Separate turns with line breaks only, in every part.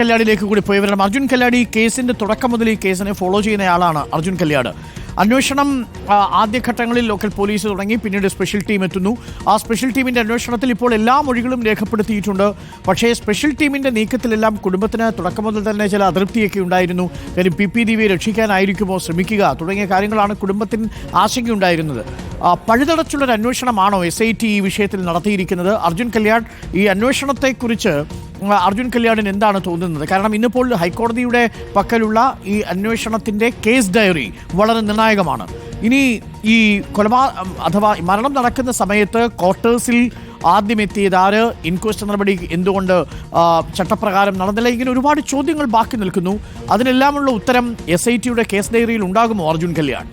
കല്യാടിലേക്ക് കൂടി പോയി വരണം. അർജുൻ കല്യാടി കേസിന്റെ തുടക്കം മുതൽ ഈ കേസിനെ ഫോളോ ചെയ്യുന്നയാളാണ് അർജുൻ കല്യാട്. അന്വേഷണം ആദ്യഘട്ടങ്ങളിൽ ലോക്കൽ പോലീസ് തുടങ്ങി, പിന്നീട് സ്പെഷ്യൽ ടീം എത്തുന്നു. ആ സ്പെഷ്യൽ ടീമിന്റെ അന്വേഷണത്തിൽ ഇപ്പോൾ എല്ലാ മൊഴികളും രേഖപ്പെടുത്തിയിട്ടുണ്ട്. പക്ഷേ സ്പെഷ്യൽ ടീമിന്റെ നീക്കത്തിലെല്ലാം കുടുംബത്തിന് തുടക്കം മുതൽ തന്നെ ചില അതൃപ്തിയൊക്കെ ഉണ്ടായിരുന്നു. കാര്യം പി ദിവ്യയെ രക്ഷിക്കാനായിരിക്കുമോ ശ്രമിക്കുക തുടങ്ങിയ കാര്യങ്ങളാണ് കുടുംബത്തിന് ആശങ്കയുണ്ടായിരുന്നത്. പഴുതടച്ചുള്ളൊരു അന്വേഷണമാണോ SIT ഈ വിഷയത്തിൽ നടത്തിയിരിക്കുന്നത്? അർജുൻ കല്യാട്, ഈ അന്വേഷണത്തെക്കുറിച്ച് അർജുൻ കല്യാടിന് എന്താണ് തോന്നുന്നത്? കാരണം ഇന്നിപ്പോൾ ഹൈക്കോടതിയുടെ പക്കലുള്ള ഈ അന്വേഷണത്തിൻ്റെ കേസ് ഡയറി വളരെ നിർണായകമാണ്. ഇനി ഈ അഥവാ മരണം നടക്കുന്ന സമയത്ത് ക്വാർട്ടേഴ്സിൽ ആദ്യം എത്തിയത് ആര്, ഇൻക്വസ്റ്റ് നടപടി എന്തുകൊണ്ട് ചട്ടപ്രകാരം നടന്നില്ല, ഇങ്ങനെ ഒരുപാട് ചോദ്യങ്ങൾ ബാക്കി നിൽക്കുന്നു. അതിനെല്ലാമുള്ള ഉത്തരം SITയുടെ കേസ് ഡയറിയിൽ ഉണ്ടാകുമോ അർജുൻ കല്യാട്?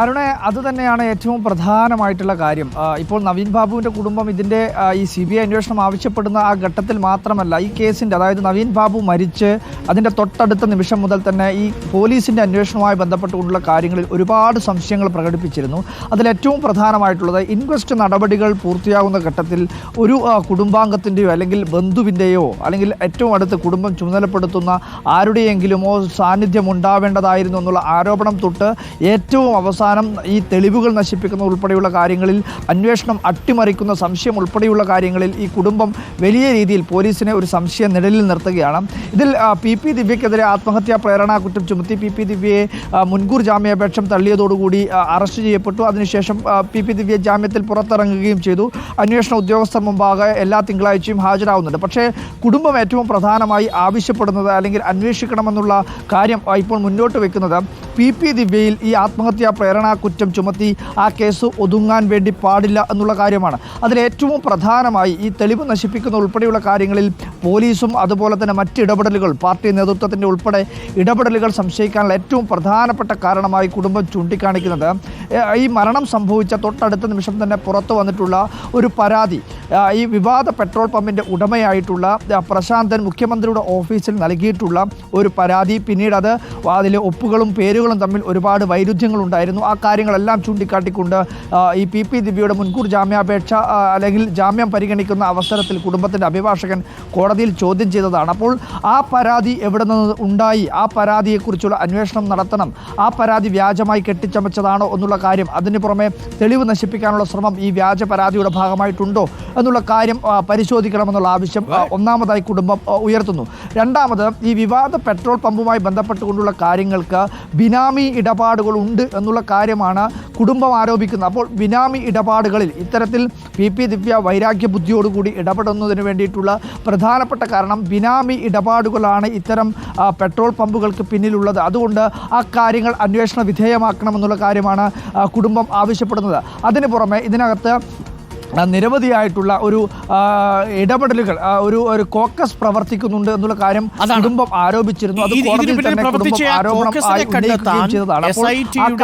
അരുണെ, അതുതന്നെയാണ് ഏറ്റവും പ്രധാനമായിട്ടുള്ള കാര്യം. ഇപ്പോൾ നവീൻ ബാബുവിൻ്റെ കുടുംബം ഇതിൻ്റെ ഈ CBI അന്വേഷണം ആവശ്യപ്പെടുന്ന ആ ഘട്ടത്തിൽ മാത്രമല്ല, ഈ കേസിൻ്റെ, അതായത് നവീൻ ബാബു മരിച്ച് അതിൻ്റെ തൊട്ടടുത്ത നിമിഷം മുതൽ തന്നെ ഈ പോലീസിൻ്റെ അന്വേഷണവുമായി ബന്ധപ്പെട്ടുകൊണ്ടുള്ള കാര്യങ്ങളിൽ ഒരുപാട് സംശയങ്ങൾ പ്രകടിപ്പിച്ചിരുന്നു. അതിലേറ്റവും പ്രധാനമായിട്ടുള്ളത് ഇൻക്വസ്റ്റ് നടപടികൾ പൂർത്തിയാകുന്ന ഘട്ടത്തിൽ ഒരു കുടുംബാംഗത്തിൻ്റെയോ അല്ലെങ്കിൽ ബന്ധുവിൻ്റെയോ അല്ലെങ്കിൽ ഏറ്റവും അടുത്ത് കുടുംബം ചുമതലപ്പെടുത്തുന്ന ആരുടെയെങ്കിലുമോ സാന്നിധ്യം ഉണ്ടാവേണ്ടതായിരുന്നു എന്നുള്ള ആരോപണം തൊട്ട് ഏറ്റവും അവസാനം ഈ തെളിവുകൾ നശിപ്പിക്കുന്ന ഉൾപ്പെടെയുള്ള കാര്യങ്ങളിൽ, അന്വേഷണം അട്ടിമറിക്കുന്ന സംശയം ഉൾപ്പെടെയുള്ള കാര്യങ്ങളിൽ ഈ കുടുംബം വലിയ രീതിയിൽ പോലീസിനെ ഒരു സംശയ നിഴലിൽ നിർത്തുകയാണ്. ഇതിൽ PP ദിവ്യക്കെതിരെ ആത്മഹത്യാ പ്രേരണാ കുറ്റം ചുമത്തി PP ദിവ്യയെ മുൻകൂർ ജാമ്യാപേക്ഷ തള്ളിയതോടുകൂടി അറസ്റ്റ് ചെയ്യപ്പെട്ടു. അതിനുശേഷം PP ദിവ്യ ജാമ്യത്തിൽ പുറത്തിറങ്ങുകയും ചെയ്തു. അന്വേഷണ ഉദ്യോഗസ്ഥർ മുമ്പാകെ എല്ലാ തിങ്കളാഴ്ചയും ഹാജരാകുന്നുണ്ട്. പക്ഷേ കുടുംബം ഏറ്റവും പ്രധാനമായി ആവശ്യപ്പെടുന്നത് അല്ലെങ്കിൽ അന്വേഷിക്കണമെന്നുള്ള കാര്യം ഇപ്പോൾ മുന്നോട്ട് വെക്കുന്നത് PP ദിവ്യയിൽ ഈ ആത്മഹത്യാ പ്രേരണാ കുറ്റം ചുമത്തി ആ കേസ് ഒതുങ്ങാൻ വേണ്ടി പാടില്ല എന്നുള്ള കാര്യമാണ്. അതിലേറ്റവും പ്രധാനമായി ഈ തെളിവ് നശിപ്പിക്കുന്ന ഉൾപ്പെടെയുള്ള കാര്യങ്ങളിൽ പോലീസും അതുപോലെ തന്നെ മറ്റ് ഇടപെടലുകൾ, പാർട്ടി നേതൃത്വത്തിൻ്റെ ഉൾപ്പെടെ ഇടപെടലുകൾ സംശയിക്കാനുള്ള ഏറ്റവും പ്രധാനപ്പെട്ട കാരണമായി കുടുംബം ചൂണ്ടിക്കാണിക്കുന്നത് ഈ മരണം സംഭവിച്ച തൊട്ടടുത്ത നിമിഷം തന്നെ പുറത്തു വന്നിട്ടുള്ള ഒരു പരാതി. ഈ വിവാദ പെട്രോൾ പമ്പിൻ്റെ ഉടമയായിട്ടുള്ള പ്രശാന്തൻ മുഖ്യമന്ത്രിയുടെ ഓഫീസിൽ നൽകിയിട്ടുള്ള ഒരു പരാതി, പിന്നീട് അതിലെ ഒപ്പുകളും പേരുകളും തമ്മിൽ ഒരുപാട് വൈരുദ്ധ്യങ്ങളുണ്ടായിരുന്നു. ആ കാര്യങ്ങളെല്ലാം ചൂണ്ടിക്കാട്ടിക്കൊണ്ട് ഈ PP ദിവ്യയുടെ മുൻകൂർ ജാമ്യാപേക്ഷ അല്ലെങ്കിൽ ജാമ്യം പരിഗണിക്കുന്ന അവസരത്തിൽ കുടുംബത്തിൻ്റെ അഭിഭാഷകൻ കോടതിയിൽ ചോദ്യം ചെയ്തതാണ്. അപ്പോൾ ആ പരാതി എവിടെ നിന്ന് ഉണ്ടായി, ആ പരാതിയെക്കുറിച്ചുള്ള അന്വേഷണം നടത്തണം. ആ പരാതി വ്യാജമായി കെട്ടിച്ചമച്ചതാണോ എന്നുള്ള കാര്യം, അതിന് പുറമെ തെളിവ് നശിപ്പിക്കാനുള്ള ശ്രമം ഈ വ്യാജ പരാതിയുടെ ഭാഗമായിട്ടുണ്ടോ എന്നുള്ള കാര്യം പരിശോധിക്കണമെന്നുള്ള ആവശ്യം ഒന്നാമതായി കുടുംബം ഉയർത്തുന്നു. രണ്ടാമത്, ഈ വിവാദ പെട്രോൾ പമ്പുമായി ബന്ധപ്പെട്ടുകൊണ്ടുള്ള കാര്യങ്ങൾക്ക് ബിനാമി ഇടപാടുകൾ ഉണ്ട് എന്നുള്ള കാര്യമാണ് കുടുംബം ആരോപിക്കുന്നത്. അപ്പോൾ ബിനാമി ഇടപാടുകളിൽ ഇത്തരത്തിൽ PP ദിവ്യ വൈരാഗ്യ ബുദ്ധിയോടുകൂടി ഇടപെടുന്നതിന് വേണ്ടിയിട്ടുള്ള പ്രധാനപ്പെട്ട കാരണം ബിനാമി ഇടപാടുകളാണ് ഇത്തരം പെട്രോൾ പമ്പുകൾക്ക് പിന്നിലുള്ളത്. അതുകൊണ്ട് ആ കാര്യങ്ങൾ അന്വേഷണ വിധേയമാക്കണമെന്നുള്ള കാര്യമാണ് കുടുംബം ആവശ്യപ്പെടുന്നത്. അതിന് പുറമെ ഇതിനകത്ത് നിരവധിയായിട്ടുള്ള ഒരു ഇടപെടലുകൾ, ഒരു കോക്കസ് പ്രവർത്തിക്കുന്നുണ്ട് എന്നുള്ള കാര്യം കുടുംബം ആരോപിച്ചിരുന്നു. അത് കോടതിയിൽ തന്നെ കുടുംബം ആരോപണം ചെയ്തതാണ്.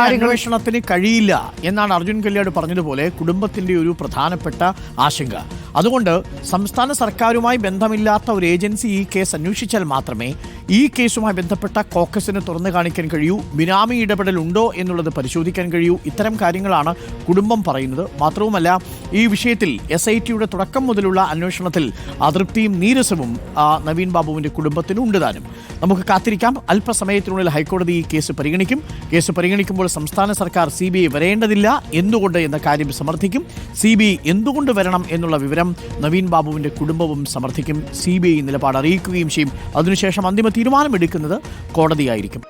അന്വേഷണത്തിന് കഴിയില്ല എന്നാണ് അർജുൻ കല്യാട് പറഞ്ഞതുപോലെ കുടുംബത്തിന്റെ ഒരു പ്രധാനപ്പെട്ട ആശങ്ക. അതുകൊണ്ട് സംസ്ഥാന സർക്കാരുമായി ബന്ധമില്ലാത്ത ഒരു ഏജൻസി ഈ കേസ് അന്വേഷിച്ചാൽ മാത്രമേ ഈ കേസുമായി ബന്ധപ്പെട്ട കോക്കസിന് തുറന്നു കാണിക്കാൻ കഴിയൂ, ബിനാമി ഇടപെടൽ ഉണ്ടോ എന്നുള്ളത് പരിശോധിക്കാൻ കഴിയൂ. ഇത്തരം കാര്യങ്ങളാണ് കുടുംബം പറയുന്നത്. മാത്രവുമല്ല, ഈ വിഷയത്തിൽ SITയുടെ തുടക്കം മുതലുള്ള അന്വേഷണത്തിൽ അതൃപ്തിയും നീരസവും നവീൻ ബാബുവിൻ്റെ കുടുംബത്തിന് ഉണ്ട് താനും. നമുക്ക് കാത്തിരിക്കാം. അല്പസമയത്തിനുള്ളിൽ ഹൈക്കോടതി ഈ കേസ് പരിഗണിക്കും. കേസ് പരിഗണിക്കുമ്പോൾ സംസ്ഥാന സർക്കാർ CBI വരേണ്ടതില്ല എന്തുകൊണ്ട് എന്ന കാര്യം സമർത്ഥിക്കും. CBI എന്തുകൊണ്ട് വരണം എന്നുള്ള വിവരം നവീൻ ബാബുവിൻ്റെ കുടുംബവും സമർത്ഥിക്കും. CBI നിലപാട് അറിയിക്കുകയും ചെയ്യും. അതിനുശേഷം അന്തിമ തീരുമാനമെടുക്കുന്നത് കോടതിയായിരിക്കും.